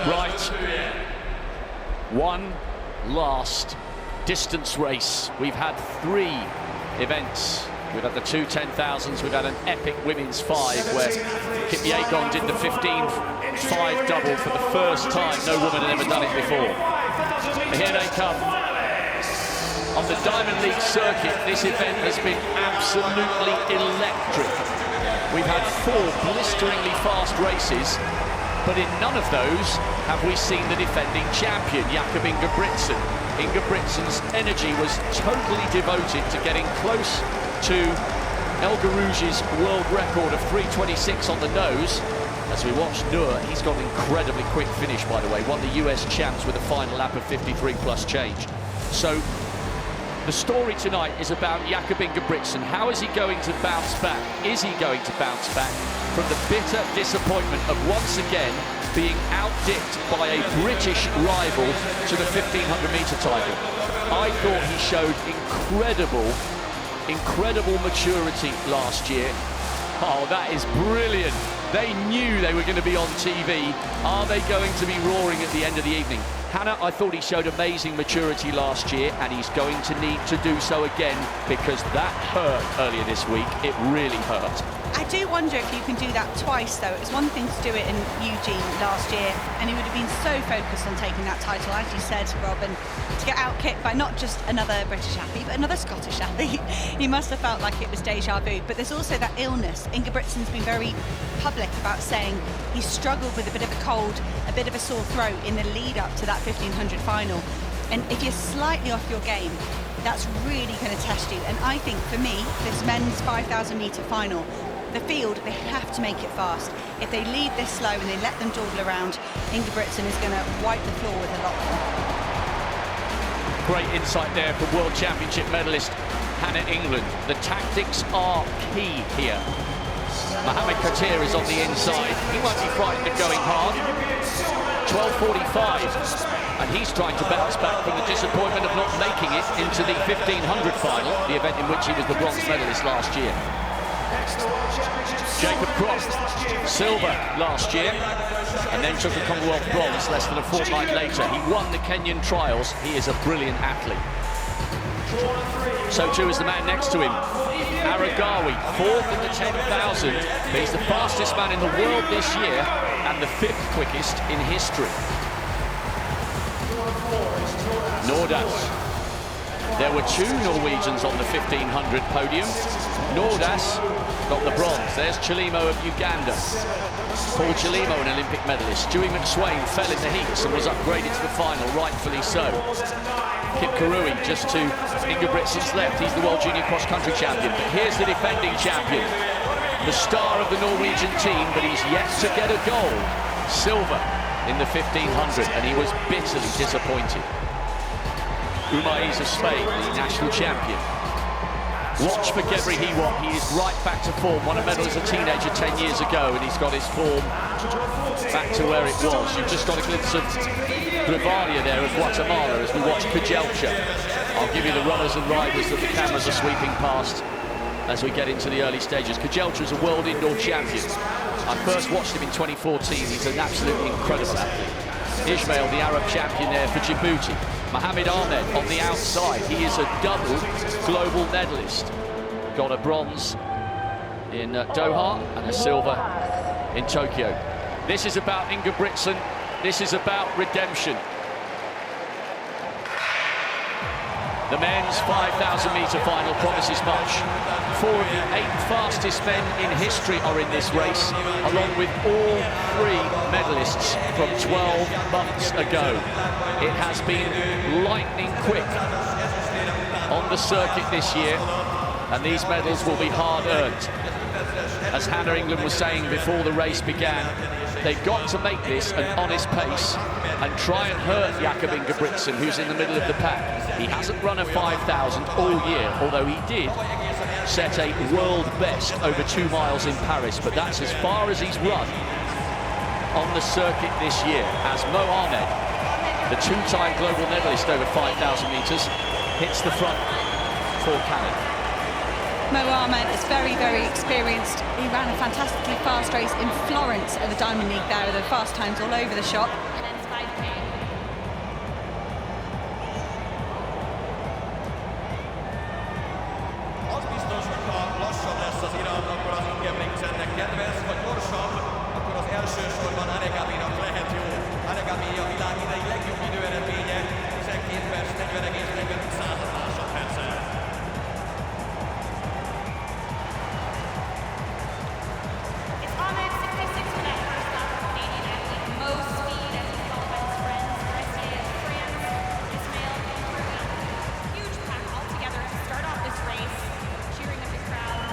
Right, one last distance race. We've had 3 events. We've had the 2 10,000s, we've had an epic women's 5 where Kipyegon did the 15-5 double for the first time. No woman had ever done it before. And here they come. On the Diamond League circuit, this event has been absolutely electric. We've had 4 blisteringly fast races, but in none of those have we seen the defending champion, Jakob Ingebrigtsen. Ingebrigtsen's energy was totally devoted to getting close to El Garouge's world record of 3:26 on the nose. As we watch Noor, he's got an incredibly quick finish, by the way, won the US champs with a final lap of 53 plus change. So the story tonight is about Jakob Ingebrigtsen. How is he going to bounce back? Is he going to bounce back from the bitter disappointment of once again being outdipped by a British rival to the 1500-meter title? I thought he showed incredible maturity last year. Oh, that is brilliant. They knew they were going to be on TV. Are they going to be roaring at the end of the evening? Hannah, I thought he showed amazing maturity last year, and he's going to need to do so again, because that hurt earlier this week. It really hurt. I do wonder if you can do that twice, though. It was one thing to do it in Eugene last year, and he would have been so focused on taking that title, as you said, Robin, to get out-kicked by not just another British athlete, but another Scottish athlete. He must have felt like it was deja vu. But there's also that illness. Ingebrigtsen's been very public about saying he struggled with a bit of a cold, a bit of a sore throat in the lead-up to that 1500 final. And if you're slightly off your game, that's really going to test you. And I think, for me, this men's 5,000-metre final, the field, they have to make it fast. If they lead this slow and they let them dawdle around, Ingebrigtsen is going to wipe the floor with a lot of them. Great insight there from World Championship medalist Hannah England. The tactics are key here. Mohamed Katir is on the inside. He won't be frightened of going hard. 12:45, and he's trying to bounce back from the disappointment of not making it into the 1500 final, the event in which he was the bronze medalist last year. Jacob Cross, silver last year, and then took the Commonwealth bronze less than a fortnight later. He won the Kenyan trials. He is a brilliant athlete. So too is the man next to him, Aragawi, 4th in the 10,000. He's the fastest man in the world this year and the 5th quickest in history. Nordas. There were 2 Norwegians on the 1500 podium. Nordas got the bronze. There's Chilimo of Uganda. Paul Chilimo, an Olympic medalist. Dewey McSwain fell in the heats and was upgraded to the final, rightfully so. Kip Karui just to Ingebrigtsen's left. He's the World Junior Cross Country Champion. But here's the defending champion, the star of the Norwegian team, but he's yet to get a gold. Silver in the 1500, and he was bitterly disappointed. Umais of Spain, the national champion. Watch for Gebri Hiwot. He is right back to form. Won a medal as a teenager 10 years ago, and he's got his form back to where it was. You've just got a glimpse of Gravalia there of Guatemala as we watch Kajelcha. I'll give you the runners and riders that the cameras are sweeping past as we get into the early stages. Kajelcha is a world indoor champion. I first watched him in 2014. He's an absolutely incredible athlete. Ismail, the Arab champion there for Djibouti. Mohamed Ahmed on the outside. He is a double global medalist. Got a bronze in Doha and a silver in Tokyo. This is about Ingebrigtsen. This is about redemption. The men's 5,000-metre final promises much. 4 of the 8 fastest men in history are in this race, along with all 3 medalists from 12 months ago. It has been lightning quick on the circuit this year, and these medals will be hard-earned. As Hannah England was saying before the race began, they've got to make this an honest pace and try and hurt Jakob Ingebrigtsen, who's in the middle of the pack. He hasn't run a 5,000 all year, although he did set a world best over 2 miles in Paris, but that's as far as he's run on the circuit this year, as Mo Ahmed, the 2-time global medalist over 5,000 metres, hits the front for Canada. Mo Ahmed is very, very experienced. He ran a fantastically fast race in Florence at the Diamond League there, with the fast times all over the shop. Az biztos, hogy ha lassabb lesz az iram, akkor az Ingebrigtsennek kedvez, ha gyorsabb, akkor az elsősorban Aregabinak lehet jó. Aregami a világ idei legjobb időeredménye, 12 perc, 40,45 másodperccel. It's Ahmed, 66 for that first lap, Canadian athlete, most speed as he's followed by his friends, Gressier of France, Ismail Ingebrigtsen. Huge pack all together to start off this race, cheering up the crowd.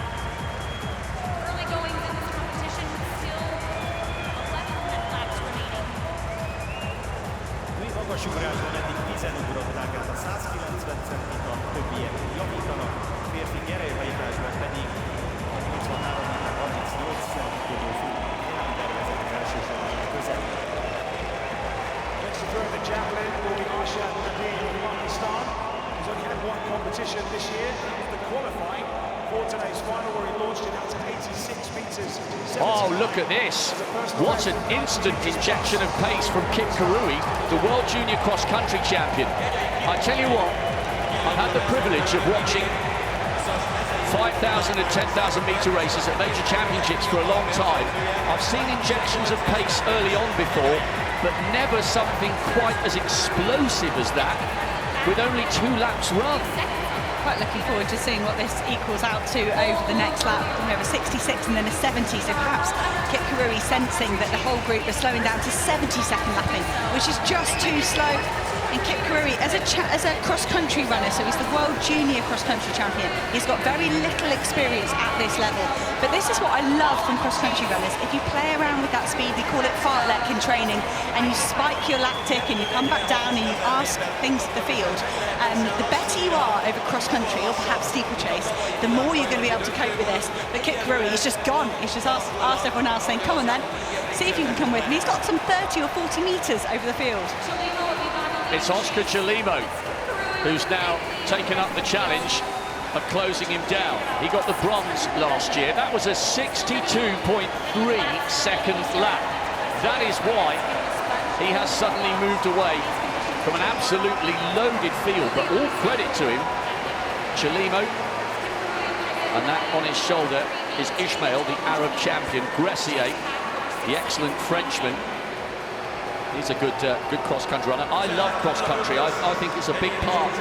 Early goings in this competition, still 11 laps remaining. Új magasugrásban eddig 10-en ugrották át a 190 centit, a többiek javítanak, a férfi gerelyhajtásban pedig a 83 méter 38 centit tudó nem tervezett elsősorban a közel. Next to throw the javelin will be Arshad Nadir of Pakistan. He's only had one competition this year. It was the qualifying for today's final, where he launched it out to 86 metres. Oh, look at this. What an instant injection of pace from Kip Karui, the World Junior Cross Country Champion. I tell you what, I've had the privilege of watching 5,000 and 10,000 metre races at major championships for a long time. I've seen injections of pace early on before, but never something quite as explosive as that, with only 2 laps run. Quite looking forward to seeing what this equals out to over the next lap. We have a 66 and then a 70, so perhaps Kip Karui sensing that the whole group is slowing down to 70-second lapping, which is just too slow. And Kip Karui, as a cross-country runner, so he's the World Junior Cross-Country Champion, he's got very little experience at this level. But this is what I love from cross-country runners. If you play around with that speed, we call it fartlek in training, and you spike your lactic and you come back down and you ask things at the field, the better you are over cross-country or perhaps steeplechase, the more you're going to be able to cope with this. But Kip Karui, he's just gone. He's just asked everyone else, saying, come on then, see if you can come with me. He's got some 30 or 40 metres over the field. It's Oscar Chalimo who's now taken up the challenge of closing him down. He got the bronze last year. That was a 62.3 second lap. That is why he has suddenly moved away from an absolutely loaded field, but all credit to him, Chalimo. And that on his shoulder is Ismail, the Arab champion, Gressier, the excellent Frenchman. He's a good cross-country runner. I love cross-country. I think it's a big part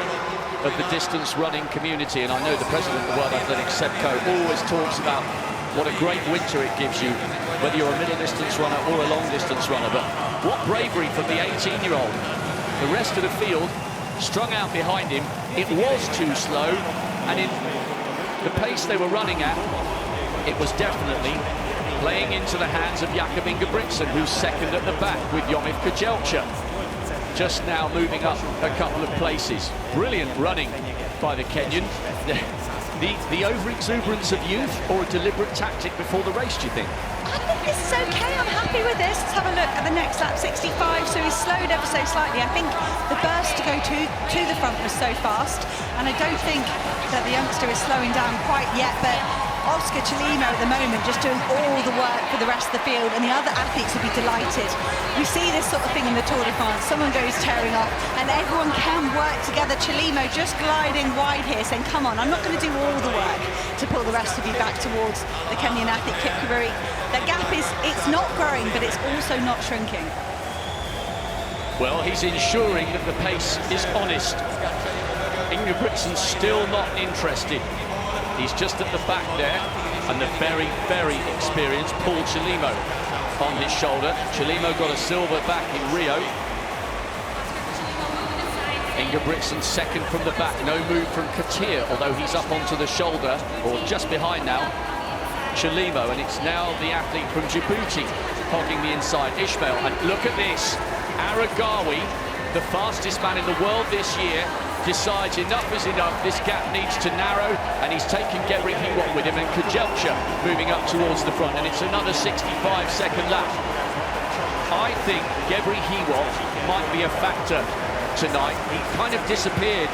of the distance running community, and I know the president of the World Athletics, Seb Coe, always talks about what a great winter it gives you, whether you're a middle distance runner or a long distance runner. But what bravery from the 18-year-old. The rest of the field strung out behind him. It was too slow, and in the pace they were running at, it was definitely playing into the hands of Jakob Ingebrigtsen, who's second at the back with Yomif Kajelcha. Just now moving up a couple of places. Brilliant running by the Kenyan. The over-exuberance of youth, or a deliberate tactic before the race, do you think? I think this is okay. I'm happy with this. Let's have a look at the next lap, 65. So he's slowed ever so slightly. I think the burst to go to the front was so fast, and I don't think that the youngster is slowing down quite yet, but Oscar Chalimo at the moment just doing all the work for the rest of the field, and the other athletes will be delighted. We see this sort of thing in the Tour de France. Someone goes tearing off and everyone can work together. Chalimo just gliding wide here, saying, come on, I'm not going to do all the work to pull the rest of you back towards the Kenyan athlete Kip Karui. That gap it's not growing, but it's also not shrinking. Well, he's ensuring that the pace is honest. Ingebrigtsen's still not interested. He's just at the back there, and the very, very experienced Paul Chalimo on his shoulder. Chalimo got a silver back in Rio. Ingebrigtsen second from the back, no move from Katir, although he's up onto the shoulder, or just behind now, Chalimo, and it's now the athlete from Djibouti hogging the inside, Ismail. And look at this, Aragawi, the fastest man in the world this year, decides enough is enough, this gap needs to narrow, and he's taken Gebri Hiwot with him, and Kajelcha moving up towards the front, and it's another 65-second lap. I think Gebri Hiwot might be a factor tonight. He kind of disappeared.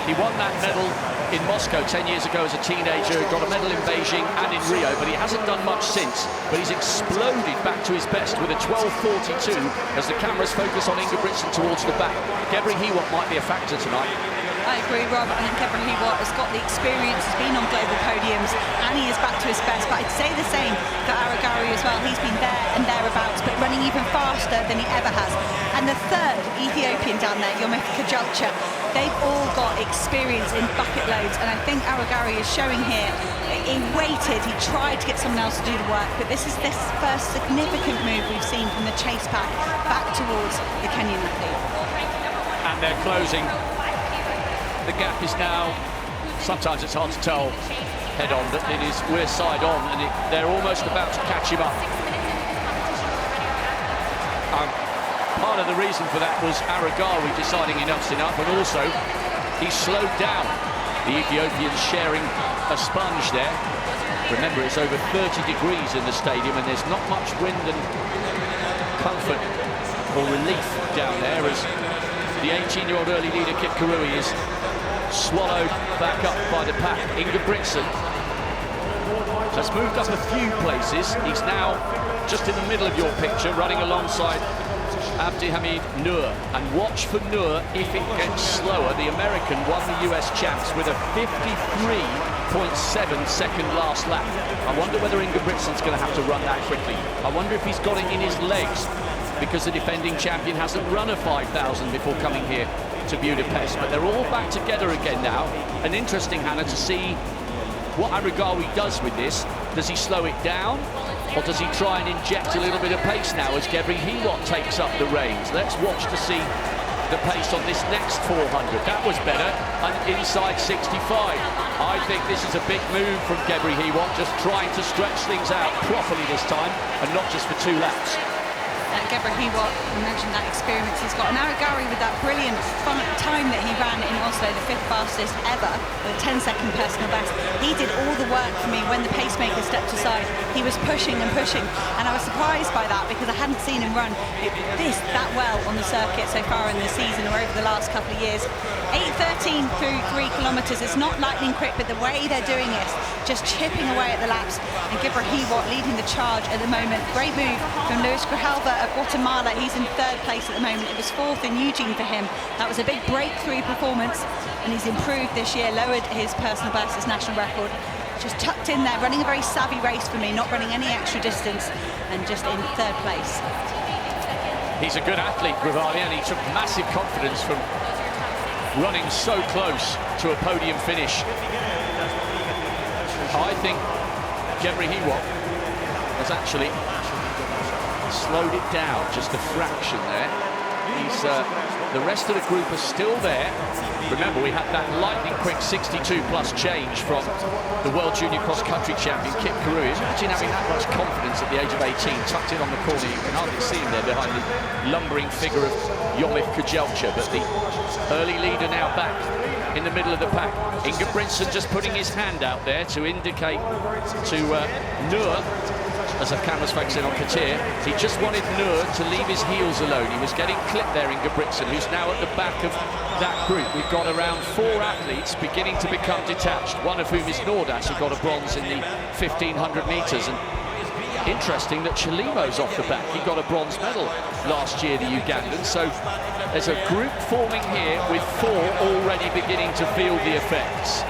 He won that medal in Moscow 10 years ago as a teenager, got a medal in Beijing and in Rio, but he hasn't done much since. But he's exploded back to his best with a 12.42 as the cameras focus on Ingebrigtsen towards the back. Gebre-Hiwot might be a factor tonight. I agree, Rob. I think Gebre-Hiwot has got the experience, he's been on global podiums, and he is back to his best. But I'd say the same for Aragari as well. He's been there and thereabouts, but running even faster than he ever has. And the third Ethiopian down there, Jakob Ingebrigtsen, they've all got experience in bucket loads, and I think Aragari is showing here. He waited, he tried to get someone else to do the work, but this is this first significant move we've seen from the chase pack back towards the Kenyan athlete. And they're closing. The gap is now, sometimes it's hard to tell head on, but it is, we're side on, and they're almost about to catch him up. Part of the reason for that was Aragari deciding enough's enough, and also he slowed down. The Ethiopians sharing a sponge there. Remember, it's over 30 degrees in the stadium, and there's not much wind and comfort or relief down there as the 18-year-old early leader Kip Kurui is swallowed back up by the pack. Ingebrigtsen has moved up a few places. He's now just in the middle of your picture, running alongside Abdihamid Nur. And watch for Nur if it gets slower. The American won the US champs with a 53.7 second last lap. I wonder whether Ingebrigtsen's going to have to run that quickly. I wonder if he's got it in his legs, because the defending champion hasn't run a 5,000 before coming here to Budapest. But they're all back together again now. And interesting, Hannah, to see what Aragari does with this. Does he slow it down, or does he try and inject a little bit of pace now as Gebre-Hiwot takes up the reins? Let's watch to see the pace on this next 400. That was better, and inside 65. I think this is a big move from Gebre-Hiwot, just trying to stretch things out properly this time, and not just for 2 laps. Gebre-Hiwot, you mentioned that experience he's got. And Aragari with that brilliant time that he ran in Oslo, the 5th fastest ever, with a 10-second personal best. He did all the work for me when the pacemaker stepped aside. He was pushing and pushing, and I was surprised by that because I hadn't seen him run that well on the circuit so far in the season or over the last couple of years. 8:13 through 3 kilometres. It's not lightning quick, but the way they're doing it, just chipping away at the laps. And Gebre-Hiwot leading the charge at the moment. Great move from Luis Grijalva of Guatemala. He's in 3rd place at the moment. It was 4th in Eugene for him. That was a big breakthrough performance, and he's improved this year, lowered his personal best, his national record. Just tucked in there, running a very savvy race for me, not running any extra distance, and just in 3rd place. He's a good athlete, Grijalva, and he took massive confidence from running so close to a podium finish. I think Gebre-Hiwot has actually slowed it down just a fraction there. He's the rest of the group are still there. Remember, we had that lightning quick 62 plus change from the World Junior Cross Country champion Kip Kurui. Imagine having that much confidence at the age of 18, tucked in on the corner. You can hardly see him there behind the lumbering figure of Jakob Ingebrigtsen, but the early leader now back in the middle of the pack. Ingebrigtsen just putting his hand out there to indicate to Nur, as the camera's focusing on Katir. He just wanted Nur to leave his heels alone. He was getting clipped there, Ingebrigtsen, who's now at the back of that group. We've got around 4 athletes beginning to become detached, one of whom is Nordas, who got a bronze in the 1500 metres. And interesting that Chilimo's off the back. He got a bronze medal last year, the Ugandan. So there's a group forming here with 4 already beginning to feel the effects.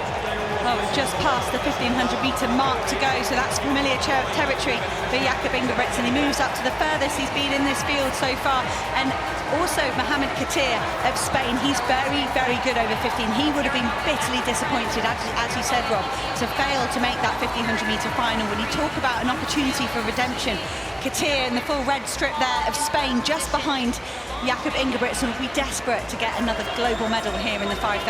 Oh, we've just passed the 1500-metre mark to go, so that's familiar territory for Jakob Ingebrigtsen. He moves up to the furthest he's been in this field so far. And also Mohamed Katir of Spain, he's very, very good over 15. He would have been bitterly disappointed, as you said, Rob, to fail to make that 1500-metre final. When you talk about an opportunity for redemption, Katir in the full red strip there of Spain, just behind Jakob Ingebrigtsen, will be desperate to get another global medal here in the 5,000.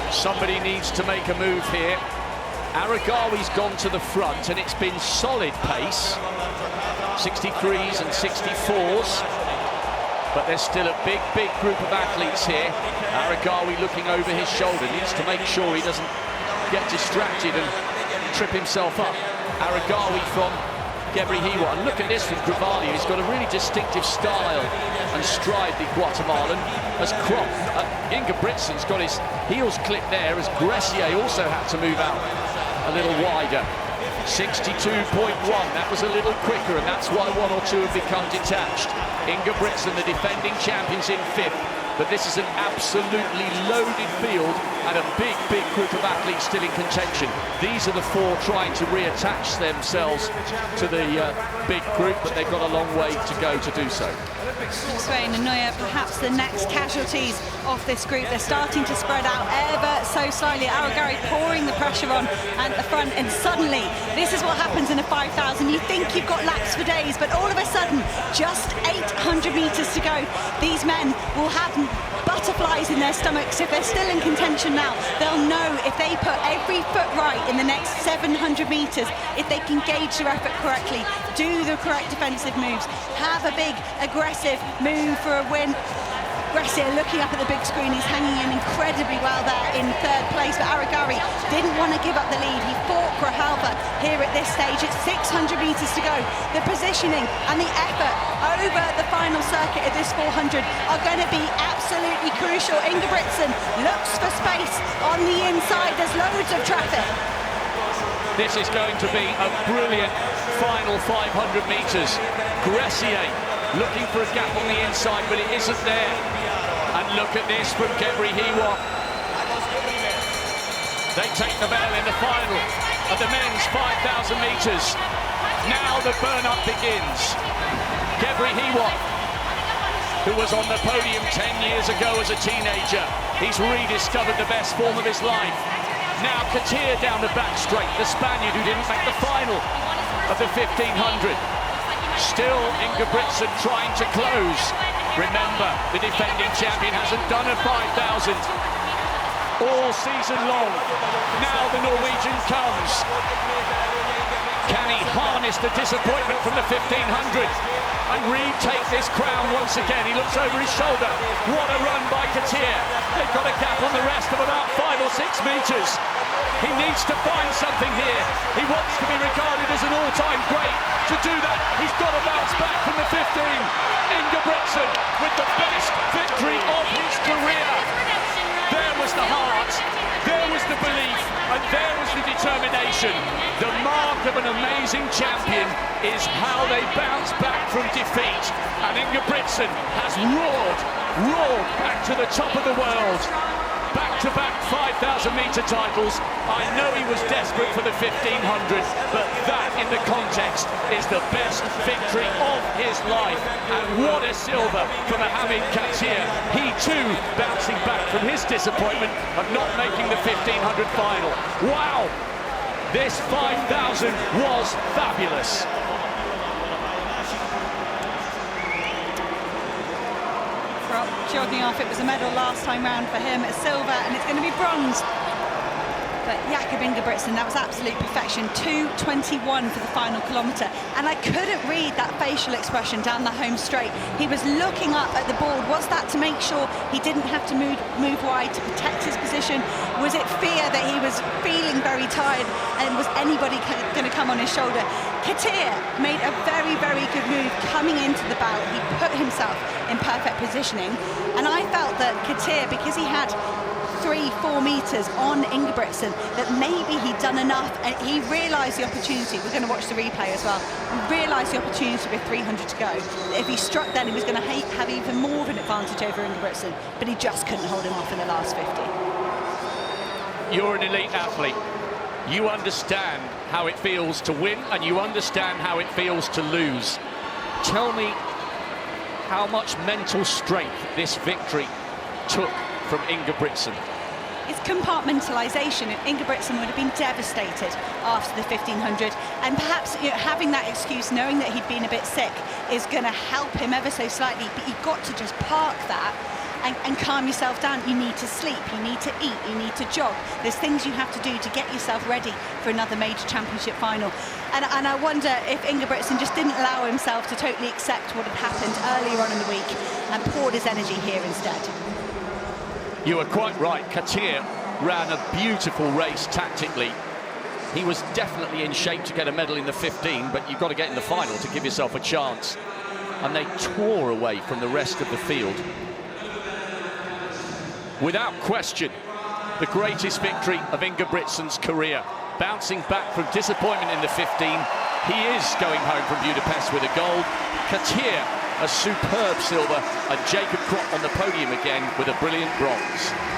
Somebody needs to make a move here. Aragari's gone to the front, and it's been solid pace. 63s and 64s. But there's still a big, big group of athletes here. Aragari looking over his shoulder, needs to make sure he doesn't get distracted and trip himself up. Aragari from Gebri Hiwa. And look at this from Carvalho. He's got a really distinctive style and stride, the Guatemalan. As Ingebrigtsen's got his heels clipped there, as Gressier also had to move out a little wider. 62.1, that was a little quicker, and that's why one or two have become detached. Ingebrigtsen, the defending champions, in 5th. But this is an absolutely loaded field and a big, big group of athletes still in contention. These are the 4 trying to reattach themselves to the big group, but they've got a long way to go to do so. Spain and Neuer, perhaps the next casualties of this group. They're starting to spread out ever so slightly. Aragari pouring the pressure on at the front, and suddenly, this is what happens in a 5,000. You think you've got laps for days, but all of a sudden, just 800 metres to go. These men will have butterflies in their stomachs. If they're still in contention now, they'll know if they put every foot right in the next 700 metres, if they can gauge their effort correctly, do the correct defensive moves, have a big aggressive move for a win. Gressier looking up at the big screen, he's hanging in incredibly well there in 3rd place, but Aragari didn't want to give up the lead. He fought Grijalva here at this stage. It's 600 metres to go. The positioning and the effort over the final circuit of this 400 are going to be absolutely crucial. Ingebrigtsen looks for space on the inside. There's loads of traffic. This is going to be a brilliant final 500 metres. Gressier looking for a gap on the inside, but it isn't there. And look at this from Gebri Hiwa. They take the bell in the final of the men's 5,000 metres. Now the burn-up begins. Gebri Hiwa, who was on the podium 10 years ago as a teenager, he's rediscovered the best form of his life. Now Katir down the back straight, the Spaniard who didn't make the final of the 1,500. Still Ingebrigtsen trying to close. Remember, the defending champion hasn't done a 5,000 all season long. Now the Norwegian comes. Can he harness the disappointment from the 1,500 and retake this crown once again? He looks over his shoulder. What a run by Katir. They've got a gap on the rest of about 5 or 6 metres. He needs to find something here. He wants to be regarded as an all-time great. To do that, he's got to bounce back from the 15. Ingebrigtsen with the best victory of his career. There was the heart, there was the belief, and there was the determination. The mark of an amazing champion is how they bounce back from defeat. And Ingebrigtsen has roared back to the top of the world. Back-to-back 5,000-metre titles. I know he was desperate for the 1,500, but that, in the context, is the best victory of his life. And what a silver for Mohamed Katir. He, too, bouncing back from his disappointment of not making the 1,500 final. Wow! This 5,000 was fabulous. Jogging off, it was a medal last time round for him, a silver, and it's going to be bronze. But Jakob Ingebrigtsen, that was absolute perfection. 2:21 for the final kilometre, and I couldn't read that facial expression down the home straight. He was looking up at the board. Was that to make sure he didn't have to move wide to protect his position? Was it fear that he was feeling very tired, and was anybody going to come on his shoulder? Katir made a very, very good move coming into the bout. He put himself in perfect positioning, and I felt that Katir, because he had 3-4 metres on Ingebrigtsen, that maybe he'd done enough, and he realised the opportunity. We're going to watch the replay as well. He realised the opportunity with 300 to go. If he struck then, he was going to have even more of an advantage over Ingebrigtsen, but he just couldn't hold him off in the last 50. You're an elite athlete. You understand how it feels to win, and you understand how it feels to lose. Tell me how much mental strength this victory took from Ingebrigtsen. It's compartmentalisation. Ingebrigtsen would have been devastated after the 1,500, and perhaps having that excuse, knowing that he'd been a bit sick, is going to help him ever so slightly, but you've got to just park that and calm yourself down. You need to sleep, you need to eat, you need to jog. There's things you have to do to get yourself ready for another major championship final. And I wonder if Ingebrigtsen just didn't allow himself to totally accept what had happened earlier on in the week and poured his energy here instead. You are quite right. Katir ran a beautiful race tactically. He was definitely in shape to get a medal in the 15, but you've got to get in the final to give yourself a chance. And they tore away from the rest of the field. Without question, the greatest victory of Ingebrigtsen's career. Bouncing back from disappointment in the 15, he is going home from Budapest with a gold. Katir, a superb silver, and Jakob on the podium again with a brilliant bronze.